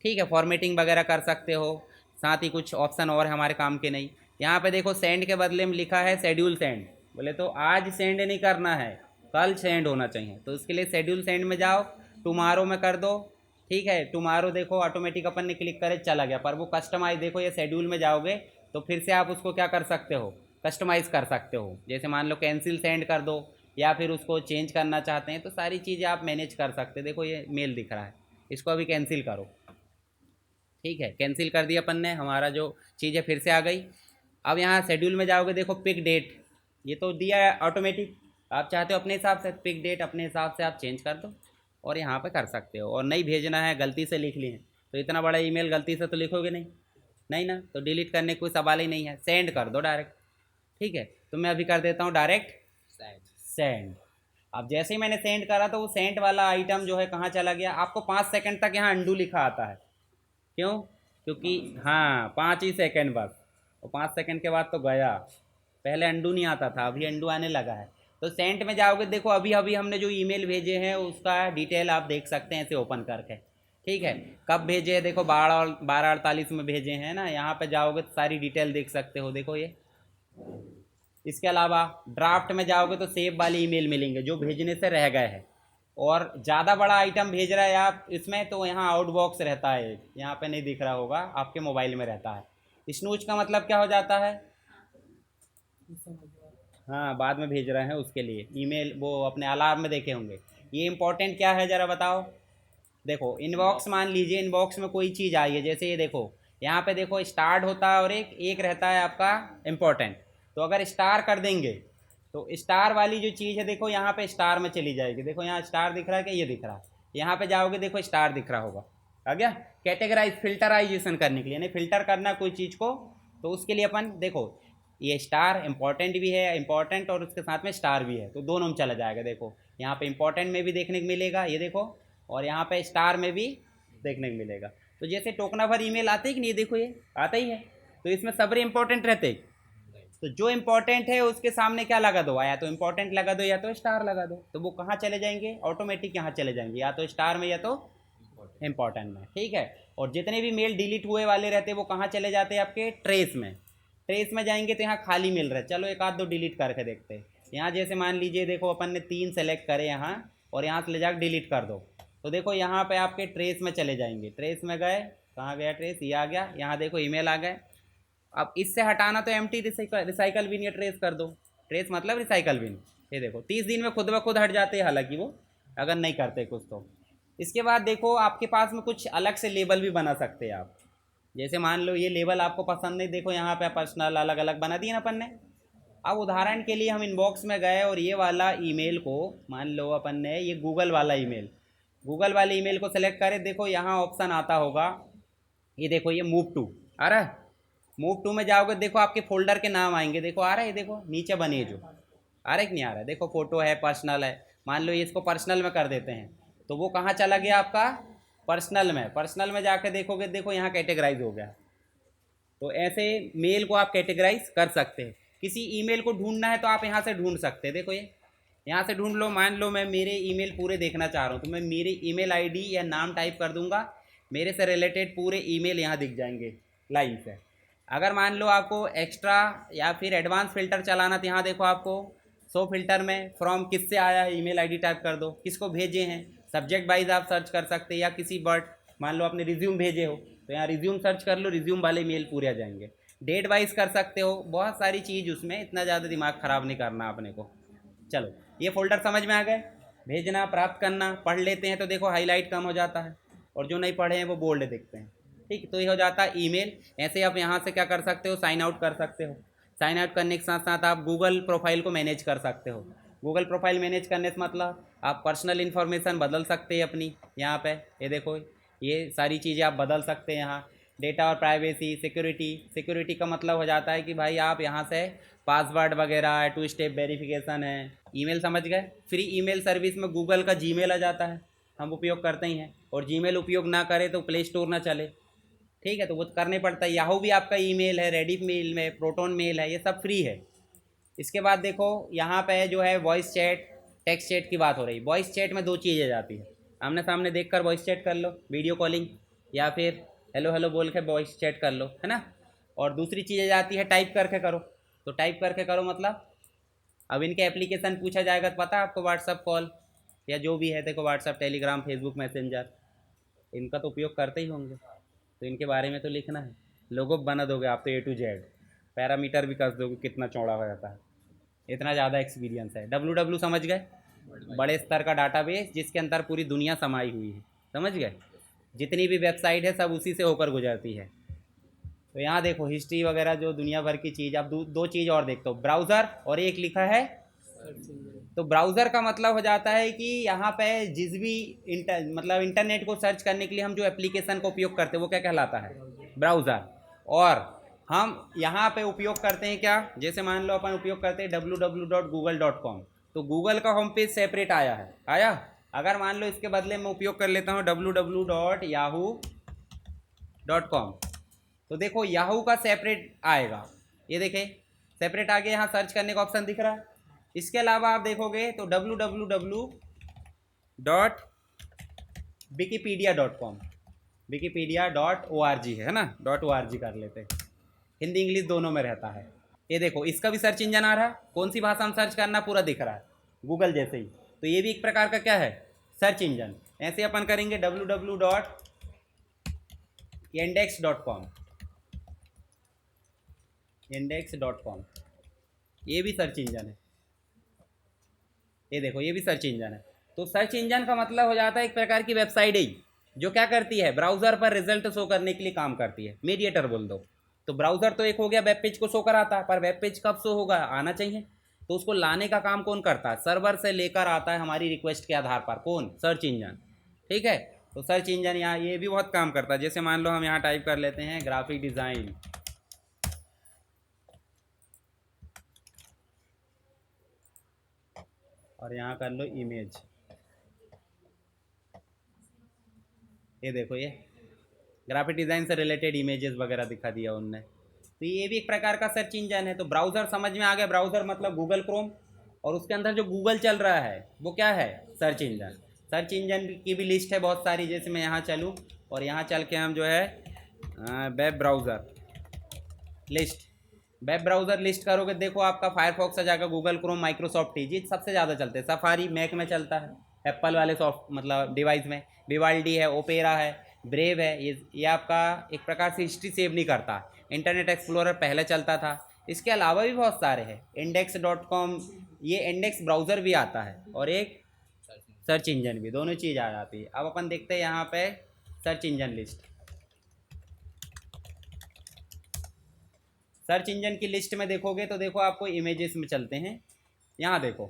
ठीक है, फॉर्मेटिंग वगैरह कर सकते हो। साथ ही कुछ ऑप्शन और हमारे काम के नहीं। यहाँ पे देखो सेंड के बदले में लिखा है शेड्यूल सेंड। बोले तो आज सेंड नहीं करना है, कल सेंड होना चाहिए, तो उसके लिए शेड्यूल सेंड में जाओ, टुमारो में कर दो। ठीक है, टुमारो देखो ऑटोमेटिक अपन ने क्लिक करे चला गया। पर वो कस्टमाइज देखो, ये शेड्यूल में जाओगे तो फिर से आप उसको क्या कर सकते हो, कस्टमाइज़ कर सकते हो। जैसे मान लो कैंसिल सेंड कर दो या फिर उसको चेंज करना चाहते हैं तो सारी चीज़ें आप मैनेज कर सकते हैं। देखो ये मेल दिख रहा है, इसको अभी कैंसिल करो। ठीक है, कैंसिल कर दिया अपन ने, हमारा जो चीज़ है फिर से आ गई। अब यहाँ शेड्यूल में जाओगे, देखो पिक डेट, ये तो दिया है ऑटोमेटिक। आप चाहते हो अपने हिसाब से पिक डेट अपने हिसाब से आप चेंज कर दो और यहाँ पे कर सकते हो। और नहीं भेजना है, गलती से लिख लिए हैं तो इतना बड़ा ईमेल गलती से तो लिखोगे नहीं, नहीं ना, तो डिलीट करने का कोई सवाल ही नहीं है, सेंड कर दो डायरेक्ट। ठीक है, तो मैं अभी कर देता हूँ डायरेक्ट सेंड। अब जैसे ही मैंने सेंड करा तो वो सेंड वाला आइटम जो है कहाँ चला गया, आपको 5 सेकंड तक यहाँ अंडू लिखा आता है। क्यों? क्योंकि हाँ 5 ही सेकंड बस, और 5 सेकंड के बाद तो गया। पहले अंडू नहीं आता था, अभी अंडू आने लगा है। तो सेंट में जाओगे, देखो अभी अभी हमने जो ईमेल भेजे हैं उसका डिटेल आप देख सकते हैं ऐसे ओपन करके। ठीक है, कब भेजे हैं, देखो 12:48 में भेजे हैं ना, यहाँ पे जाओगे तो सारी डिटेल देख सकते हो। देखो ये, इसके अलावा ड्राफ्ट में जाओगे तो सेव वाली ईमेल मिलेंगे जो भेजने से रह गए हैं। और ज़्यादा बड़ा आइटम भेज रहा है आप इसमें तो यहाँ आउटबॉक्स रहता है, यहाँ पे नहीं दिख रहा होगा, आपके मोबाइल में रहता है। स्नूज का मतलब क्या हो जाता है, हाँ बाद में भेज रहे हैं उसके लिए ईमेल, वो अपने अलार्म में देखे होंगे। ये इंपॉर्टेंट क्या है ज़रा बताओ। देखो इनबॉक्स, मान लीजिए इनबॉक्स में कोई चीज़ आई है, जैसे ये देखो यहाँ पे देखो स्टार्ट होता है और एक एक रहता है आपका इम्पोर्टेंट। तो अगर स्टार कर देंगे तो स्टार वाली जो चीज़ है देखो यहाँ पे स्टार में चली जाएगी। देखो यहाँ स्टार दिख रहा है कि ये दिख रहा है, यहाँ पे जाओगे देखो स्टार दिख रहा होगा। आ गया, कैटेगराइज फिल्टराइजेशन करने के लिए, यानी फिल्टर करना कोई चीज़ को, तो उसके लिए अपन देखो ये स्टार इंपॉर्टेंट भी है, इंपॉर्टेंट और उसके साथ में स्टार भी है, तो दोनों में चला जाएगा। देखो यहाँ पे इंपॉर्टेंट में भी देखने को मिलेगा ये देखो, और यहाँ पे स्टार में भी देखने को मिलेगा। तो जैसे टोकना भर ईमेल आते ही कि नहीं, देखो ये आता ही है, तो इसमें सबरे इंपॉर्टेंट रहते हैं। तो जो इंपॉर्टेंट है उसके सामने क्या लगा दो, या तो इंपॉर्टेंट लगा दो या तो स्टार लगा दो, तो वो कहाँ चले जाएंगे, ऑटोमेटिक यहाँ चले जाएंगे, या तो स्टार में या तो इंपॉर्टेंट में। ठीक है, और जितने भी मेल डिलीट हुए वाले रहते हैं वो कहाँ चले जाते हैं, आपके ट्रेस में। ट्रेस में जाएंगे तो यहाँ खाली मिल रहा है, चलो एक आध दो डिलीट करके देखते हैं। यहाँ जैसे मान लीजिए देखो अपन ने 3 सेलेक्ट करे यहाँ, और यहाँ से ले जाकर डिलीट कर दो, तो देखो यहाँ पे आपके ट्रेस में चले जाएंगे। ट्रेस में गए, कहाँ गया ट्रेस, ये आ गया, यहाँ देखो ईमेल आ गए। अब इससे हटाना तो एम्प्टी रिसाइकल बिन या ट्रेस कर दो। ट्रेस मतलब रिसाइकल बिन, ये देखो 30 दिन में खुद ब खुद हट जाते हैं, हालांकि वो अगर नहीं करते कुछ तो। इसके बाद देखो आपके पास में कुछ अलग से लेबल भी बना सकते हैं आप। जैसे मान लो ये लेबल आपको पसंद नहीं, देखो यहाँ पे पर्सनल अलग अलग बना दिए ना अपन ने। अब उदाहरण के लिए हम इनबॉक्स में गए और ये वाला ईमेल को मान लो अपन ने ये गूगल वाला ईमेल, गूगल वाले ईमेल को सेलेक्ट करें। देखो यहाँ ऑप्शन आता होगा, ये देखो ये मूव टू आ रहा है। मूव टू में जाओगे देखो आपके फोल्डर के नाम आएंगे, देखो आ रहा है, ये देखो नीचे बने जो आ रहा है कि नहीं आ रहा है, देखो फोटो है, पर्सनल है। मान लो ये इसको पर्सनल में कर देते हैं तो वो कहाँ चला गया आपका, पर्सनल में। पर्सनल में जाके देखोगे, देखो यहाँ कैटेगराइज हो गया। तो ऐसे मेल को आप कैटेगराइज कर सकते हैं। किसी ईमेल को ढूंढना है तो आप यहाँ से ढूंढ सकते हैं। देखो ये यहाँ से ढूंढ लो, मान लो मैं मेरे ईमेल पूरे देखना चाह रहा हूँ तो मैं मेरी ईमेल आईडी या नाम टाइप कर दूंगा, मेरे से रिलेटेड पूरे ईमेल यहाँ दिख जाएंगे लाइन से। अगर मान लो आपको एक्स्ट्रा या फिर एडवांस फिल्टर चलाना तो यहाँ देखो आपको शो फिल्टर में फ्रॉम किससे आया है ईमेल आईडी टाइप कर दो, किसको भेजे हैं, सब्जेक्ट वाइज आप सर्च कर सकते हैं, या किसी वर्ड, मान लो आपने रिज्यूम भेजे हो तो यहाँ रिज्यूम सर्च कर लो, रिज्यूम वाले मेल पूरे आ जाएंगे। डेट वाइज कर सकते हो, बहुत सारी चीज़ उसमें, इतना ज़्यादा दिमाग ख़राब नहीं करना अपने को। चलो ये फोल्डर समझ में आ गए। भेजना, प्राप्त करना, पढ़ लेते हैं तो देखो हाईलाइट कम हो जाता है, और जो नहीं पढ़े हैं वो बोल्ड दिखते हैं। ठीक, तो ये हो जाता है ईमेल। ऐसे आप यहाँ से क्या कर सकते हो, साइन आउट कर सकते हो। साइन आउट करने के साथ साथ आप गूगल प्रोफाइल को मैनेज कर सकते हो। गूगल प्रोफाइल मैनेज करने से मतलब आप पर्सनल इन्फॉर्मेशन बदल सकते हैं अपनी। यहाँ पे ये देखो, ये सारी चीज़ें आप बदल सकते हैं यहाँ। डेटा और प्राइवेसी, सिक्योरिटी। सिक्योरिटी का मतलब हो जाता है कि भाई आप यहाँ से पासवर्ड वगैरह है, 2 स्टेप वेरिफिकेशन है। ईमेल समझ गए। फ्री ईमेल सर्विस में गूगल का जीमेल आ जाता है, हम उपयोग करते ही हैं। और जीमेल उपयोग ना करें तो प्ले स्टोर ना चले, ठीक है, तो वो करने पड़ता है। याहू भी आपका ईमेल है, रेडिफ मेल में, प्रोटोन मेल है, ये सब फ्री है। इसके बाद देखो यहाँ पे जो है वॉइस चैट, टेक्स्ट चैट की बात हो रही। वॉइस चैट में 2 चीज़ें जाती है। आमने सामने देखकर वॉइस चैट कर लो, वीडियो कॉलिंग, या फिर हेलो हेलो बोल के वॉइस चैट कर लो, है ना। और दूसरी चीज़ें जाती है टाइप करके करो। तो टाइप करके करो मतलब अब इनके एप्लीकेशन पूछा जाएगा तो पता है आपको, व्हाट्सअप कॉल या जो भी है, देखो व्हाट्सअप, टेलीग्राम, फेसबुक मैसेंजर, इनका तो उपयोग करते ही होंगे, तो इनके बारे में तो लिखना है। लोगो बना दोगे आप तो A to Z, पैरामीटर भी कस दोगे, कितना चौड़ा हो जाता है। इतना ज़्यादा एक्सपीरियंस है। WW समझ गए, बड़े स्तर का डाटाबेस जिसके अंदर पूरी दुनिया समाई हुई है, समझ गए। जितनी भी वेबसाइट है सब उसी से होकर गुजरती है। तो यहाँ देखो हिस्ट्री वगैरह जो दुनिया भर की चीज़। अब दो चीज़ और देखते हो, ब्राउज़र और एक लिखा है। तो ब्राउज़र का मतलब हो जाता है कि यहाँ पे जिस भी मतलब इंटरनेट को सर्च करने के लिए हम जो एप्लीकेशन का उपयोग करते हैं वो क्या कहलाता है, ब्राउज़र। और हम यहाँ पे उपयोग करते हैं क्या, जैसे मान लो अपन उपयोग करते हैं www.google.com, तो गूगल का होम पेज सेपरेट आया है, आया। अगर मान लो इसके बदले मैं उपयोग कर लेता हूँ www.yahoo.com, तो देखो याहू का सेपरेट आएगा। ये देखें सेपरेट आ गया, यहाँ सर्च करने का ऑप्शन दिख रहा है। इसके अलावा आप देखोगे तो www.wikipedia.com, wikipedia.org है ना, .org कर लेते हैं, हिंदी इंग्लिश दोनों में रहता है। ये देखो इसका भी सर्च इंजन आ रहा है, कौन सी भाषा में सर्च करना पूरा दिख रहा है, गूगल जैसे ही। तो ये भी एक प्रकार का क्या है, सर्च इंजन। ऐसे अपन करेंगे www.yandex.com, yandex.com, ये भी सर्च इंजन है। ये देखो ये भी सर्च इंजन है। तो सर्च इंजन का मतलब हो जाता है एक प्रकार की वेबसाइट ही जो क्या करती है, ब्राउज़र पर रिजल्ट शो करने के लिए काम करती है, मीडिएटर बोल दो। तो ब्राउज़र तो एक हो गया, वेब पेज को शो कराता है, पर वेब पेज कब शो होगा, आना चाहिए। तो उसको लाने का काम कौन करता है, सर्वर से लेकर आता है हमारी रिक्वेस्ट के आधार पर, कौन, सर्च इंजन, ठीक है। तो सर्च इंजन यहाँ ये भी बहुत काम करता है। जैसे मान लो हम यहाँ टाइप कर लेते हैं ग्राफिक डिज़ाइन, और यहाँ कर लो इमेज। ये देखो ये ग्राफिक डिज़ाइन से रिलेटेड इमेजेस वगैरह दिखा दिया उनने। तो ये भी एक प्रकार का सर्च इंजन है। तो ब्राउज़र समझ में आ गया, ब्राउज़र मतलब गूगल क्रोम, और उसके अंदर जो गूगल चल रहा है वो क्या है, सर्च इंजन। सर्च इंजन की भी लिस्ट है बहुत सारी। जैसे मैं यहाँ चलूँ और यहाँ चल के हम जो है web browser list, web browser list करोगे, देखो आपका फायरफॉक्स आ जाएगा, गूगल क्रोम, माइक्रोसॉफ्ट एज, सबसे ज़्यादा चलते हैं। सफारी मैक में चलता है, एप्पल वाले सॉफ्ट मतलब डिवाइस में, विवाल्डी है, ओपेरा है, ब्रेव है। ये आपका एक प्रकार से हिस्ट्री सेव नहीं करता। इंटरनेट एक्सप्लोरर पहले चलता था। इसके अलावा भी बहुत सारे हैं, index.com, ये इंडेक्स ब्राउज़र भी आता है और एक सर्च इंजन भी, दोनों चीज़ आ जाती है। अब अपन देखते हैं यहाँ पे search engine list. Search engine की लिस्ट में देखोगे तो देखो आपको इमेजेस में चलते हैं। यहाँ देखो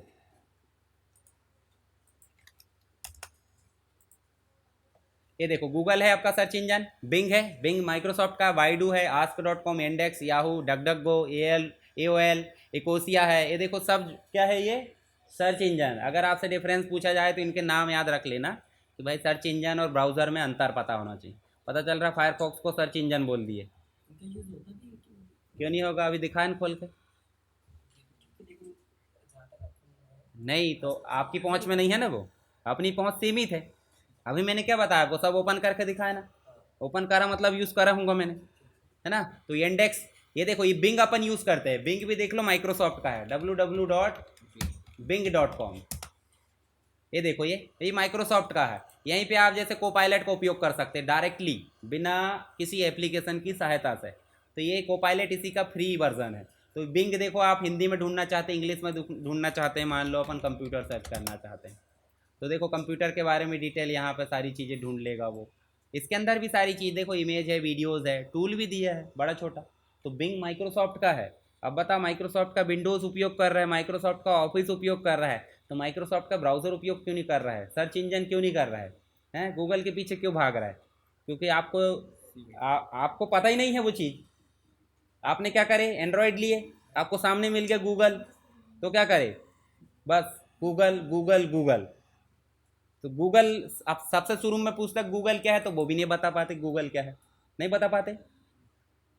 ये देखो गूगल है आपका सर्च इंजन, बिंग है, बिंग माइक्रोसॉफ्ट का, वाइडू है, ask.com, index, Yahoo, DuckDuckGo, AOL, इकोसिया है। ये देखो सब क्या है, ये सर्च इंजन। अगर आपसे डिफरेंस पूछा जाए तो इनके नाम याद रख लेना कि भाई सर्च इंजन और ब्राउज़र में अंतर पता होना चाहिए। पता चल रहा है फायरफॉक्स को सर्च इंजन बोल दिए, क्यों नहीं होगा, अभी दिखाएं खोल के। नहीं तो आपकी पहुंच में नहीं है ना, वो अपनी पहुंच सीमित है। अभी मैंने क्या बताया आपको, सब ओपन करके दिखाया ना, ओपन करा मतलब यूज़ करा हूँगा मैंने, है ना। तो ये इंडेक्स, ये देखो ये बिंग अपन यूज़ करते हैं, बिंग भी देख लो माइक्रोसॉफ्ट का है, www.bing.com। ये देखो ये माइक्रोसॉफ्ट का है। यहीं पे आप जैसे कोपायलट का उपयोग कर सकते हैं डायरेक्टली, बिना किसी एप्लीकेशन की सहायता से। तो ये कोपायलट इसी का फ्री वर्जन है। तो बिंग देखो, आप हिंदी में ढूंढना चाहते हैं, इंग्लिश में ढूंढना चाहते हैं, मान लो अपन कंप्यूटर सर्च करना चाहते हैं, तो देखो कंप्यूटर के बारे में डिटेल यहाँ पर सारी चीज़ें ढूंढ लेगा वो। इसके अंदर भी सारी चीज़ देखो, इमेज है, वीडियोज़ है, टूल भी दिया है बड़ा छोटा। तो बिंग माइक्रोसॉफ्ट का है। अब बता, माइक्रोसॉफ्ट का विंडोज़ उपयोग कर रहा है, माइक्रोसॉफ्ट का ऑफिस उपयोग कर रहा है, तो माइक्रोसॉफ्ट का ब्राउज़र उपयोग क्यों नहीं कर रहा है, सर्च इंजन क्यों नहीं कर रहा है, हैं गूगल के पीछे क्यों भाग रहा है? क्योंकि आपको पता ही नहीं है वो चीज़। आपने क्या करे, एंड्रॉयड लिए, आपको सामने मिल गया गूगल, तो क्या करे, बस गूगल गूगल गूगल। तो गूगल आप सबसे शुरू में पूछता गूगल क्या है, तो वो भी नहीं बता पाते गूगल क्या है, नहीं बता पाते।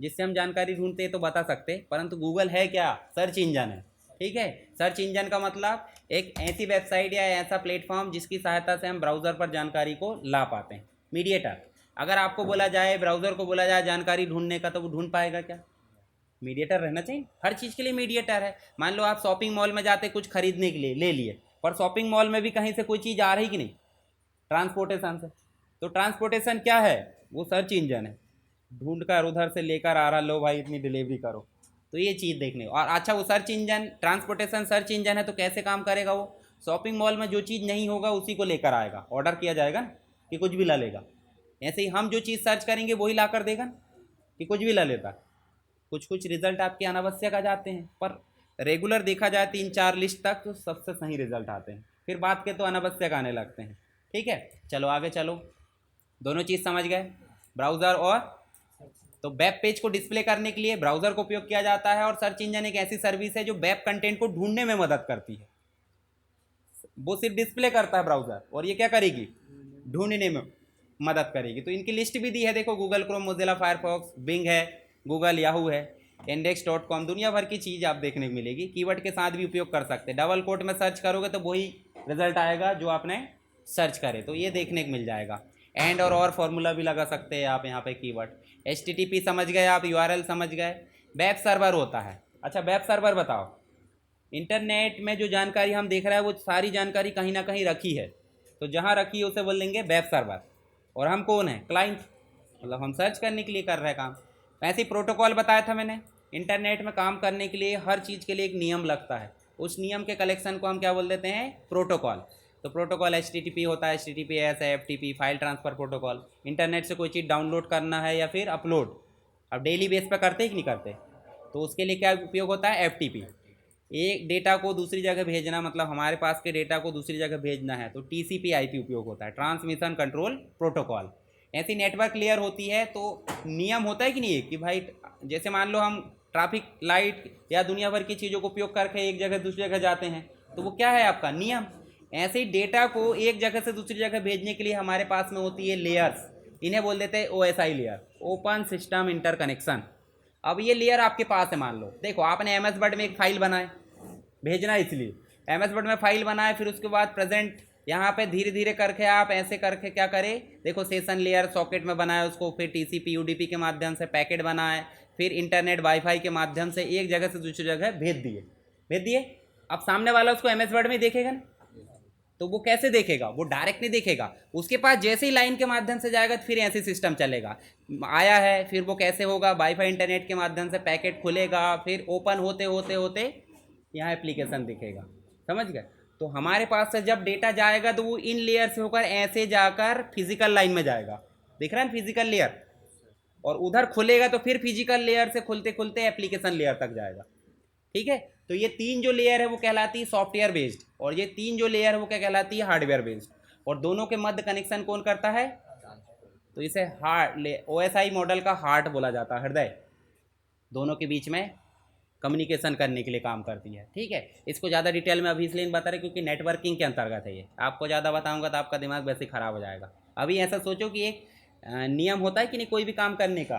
जिससे हम जानकारी ढूंढते हैं तो बता सकते, परंतु गूगल है क्या, सर्च इंजन है। ठीक है, सर्च इंजन का मतलब एक ऐसी वेबसाइट या ऐसा प्लेटफॉर्म जिसकी सहायता से हम ब्राउज़र पर जानकारी को ला पाते हैं, मीडिएटर। अगर आपको बोला जाए, ब्राउज़र को बोला जाए जानकारी ढूंढने का, तो वो ढूंढ पाएगा क्या? मीडिएटर रहना चाहिए, हर चीज़ के लिए मीडिएटर है। मान लो आप शॉपिंग मॉल में जाते कुछ खरीदने के लिए, ले लिए, पर शॉपिंग मॉल में भी कहीं से कोई चीज़ आ रही कि नहीं, ट्रांसपोर्टेशन से। तो ट्रांसपोर्टेशन क्या है, वो सर्च इंजन है, ढूंढ कर उधर से लेकर आ रहा, लो भाई इतनी डिलीवरी करो। तो ये चीज़ देखने। और अच्छा, वो search engine, transportation search engine है, तो कैसे काम करेगा वो, शॉपिंग मॉल में जो चीज़ नहीं होगा उसी को लेकर आएगा, ऑर्डर किया जाएगा ना कि कुछ भी ला लेगा। ऐसे ही हम जो चीज़ सर्च करेंगे वही ला कर देगा ना कि कुछ भी ला लेता। कुछ कुछ रिजल्ट आपके अनावश्यक आ जाते हैं, पर रेगुलर देखा जाए 3-4 लिस्ट तक तो सबसे सही रिजल्ट आते हैं, फिर बात के तो अनावश्यक आने लगते हैं। ठीक है, चलो आगे चलो। दोनों चीज़ समझ गए, ब्राउज़र और, तो वेब पेज को डिस्प्ले करने के लिए ब्राउज़र का उपयोग किया जाता है, और सर्च इंजन एक ऐसी सर्विस है जो वेब कंटेंट को ढूंढने में मदद करती है। वो सिर्फ डिस्प्ले करता है ब्राउज़र, और ये क्या करेगी, ढूंढने में मदद करेगी। तो इनकी लिस्ट भी दी है, देखो Google Chrome, Mozilla Firefox, Bing है, गूगल याहू है, index.com, दुनिया भर की चीज़ आप देखने को मिलेगी। कीवर्ड के साथ भी उपयोग कर सकते हैं, डबल कोट में सर्च करोगे तो वही रिजल्ट आएगा जो आपने सर्च करे, तो ये देखने को मिल जाएगा। एंड और फॉर्मूला भी लगा सकते हैं आप यहाँ पे कीवर्ड। HTTP समझ गए आप, URL समझ गए। वेब सर्वर होता है। अच्छा, वेब सर्वर बताओ, इंटरनेट में जो जानकारी हम देख रहे हैं वो सारी जानकारी कहीं ना कहीं रखी है, तो जहाँ रखी है उसे बोल देंगे वेब सर्वर। और हम कौन है, क्लाइंट, मतलब हम सर्च करने के लिए कर रहे हैं काम। ऐसे ही प्रोटोकॉल बताया था मैंने, इंटरनेट में काम करने के लिए हर चीज़ के लिए एक नियम लगता है, उस नियम के कलेक्शन को हम क्या बोल देते हैं, प्रोटोकॉल। तो प्रोटोकॉल HTTP होता है, HTTPS है, FTP file transfer protocol. Internet से कोई चीज़ डाउनलोड करना है या फिर अपलोड, अब डेली बेस पर करते ही कि नहीं करते, तो उसके लिए क्या उपयोग होता है, FTP। एक डेटा को दूसरी जगह भेजना, मतलब हमारे पास के डेटा को दूसरी जगह भेजना है, तो TCP/IP उपयोग होता है, ट्रांसमिशन कंट्रोल प्रोटोकॉल। ऐसी नेटवर्क लेयर होती है, तो नियम होता है कि नहीं कि भाई, जैसे मान लो हम ट्रैफिक लाइट या दुनिया भर की चीज़ों को उपयोग करके एक जगह दूसरी जगह जाते हैं, तो वो क्या है आपका नियम। ऐसे ही डेटा को एक जगह से दूसरी जगह भेजने के लिए हमारे पास में होती है लेयर्स, इन्हें बोल देते हैं OSI layer, open system interconnection. अब ये लेयर आपके पास है, मान लो देखो आपने MS वर्ड में एक फाइल बनाए, भेजना इसलिए MS वर्ड में फाइल बनाए, फिर उसके बाद प्रेजेंट यहाँ पे धीरे धीरे करके आप ऐसे करके क्या करें, देखो सेशन लेयर सॉकेट में बनाए उसको, फिर TCP UDP के माध्यम से पैकेट बनाए, फिर इंटरनेट वाईफाई के माध्यम से एक जगह से दूसरी जगह भेज दिए। अब सामने वाला उसको MS वर्ड में देखेगा ना, तो वो कैसे देखेगा, वो डायरेक्ट नहीं देखेगा, उसके पास जैसे ही लाइन के माध्यम से जाएगा तो फिर ऐसे सिस्टम चलेगा। आया है, फिर वो कैसे होगा, वाईफाई इंटरनेट के माध्यम से पैकेट खुलेगा, फिर ओपन होते होते होते यहाँ एप्लीकेशन दिखेगा, समझ गए। तो हमारे पास से जब डेटा जाएगा तो वो इन लेयर से होकर ऐसे जाकर फिजिकल लाइन में जाएगा, दिख रहा है फिजिकल लेयर, और उधर खुलेगा तो फिर फिजिकल लेयर से खुलते खुलते एप्लीकेशन लेयर तक जाएगा। ठीक है, तो ये 3 जो लेयर है वो कहलाती है सॉफ्टवेयर बेस्ड, और ये 3 जो लेयर है वो क्या कहलाती है, हार्डवेयर बेस्ड। और दोनों के मध्य कनेक्शन कौन करता है, तो इसे हार्ट, OSI मॉडल का हार्ट बोला जाता है, हृदय, दोनों के बीच में कम्युनिकेशन करने के लिए काम करती है। ठीक है, इसको ज़्यादा डिटेल में अभी इसलिए नहीं बता रहे क्योंकि नेटवर्किंग के अंतर्गत है ये, आपको ज़्यादा बताऊंगा तो आपका दिमाग वैसे ख़राब हो जाएगा। अभी ऐसा सोचो कि एक नियम होता है कि नहीं, कोई भी काम करने का,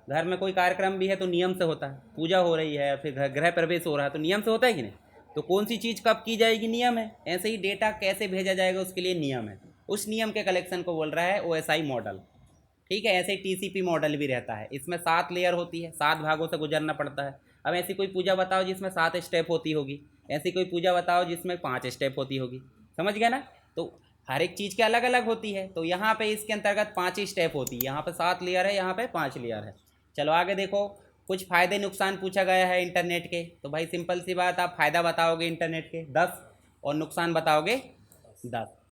घर में कोई कार्यक्रम भी है तो नियम से होता है, पूजा हो रही है, फिर गृह प्रवेश हो रहा है तो नियम से होता है कि नहीं, तो कौन सी चीज़ कब की जाएगी, नियम है। ऐसे ही डेटा कैसे भेजा जाएगा उसके लिए नियम है, उस नियम के कलेक्शन को बोल रहा है OSI मॉडल। ठीक है, ऐसे ही TCP मॉडल भी रहता है, इसमें 7 लेयर होती है, 7 भागों से गुजरना पड़ता है। अब ऐसी कोई पूजा बताओ जिसमें 7 स्टेप होती होगी, ऐसी कोई पूजा बताओ जिसमें 5 स्टेप होती होगी, समझ गया ना। तो हर एक चीज़ की अलग अलग होती है, तो यहाँ पे इसके अंतर्गत 5 ही स्टेप होती है, यहाँ पे 7 लेयर है, यहाँ पे 5 लेयर है। चलो आगे देखो, कुछ फ़ायदे नुकसान पूछा गया है इंटरनेट के, तो भाई सिंपल सी बात, आप फ़ायदा बताओगे इंटरनेट के 10 और नुकसान बताओगे 10।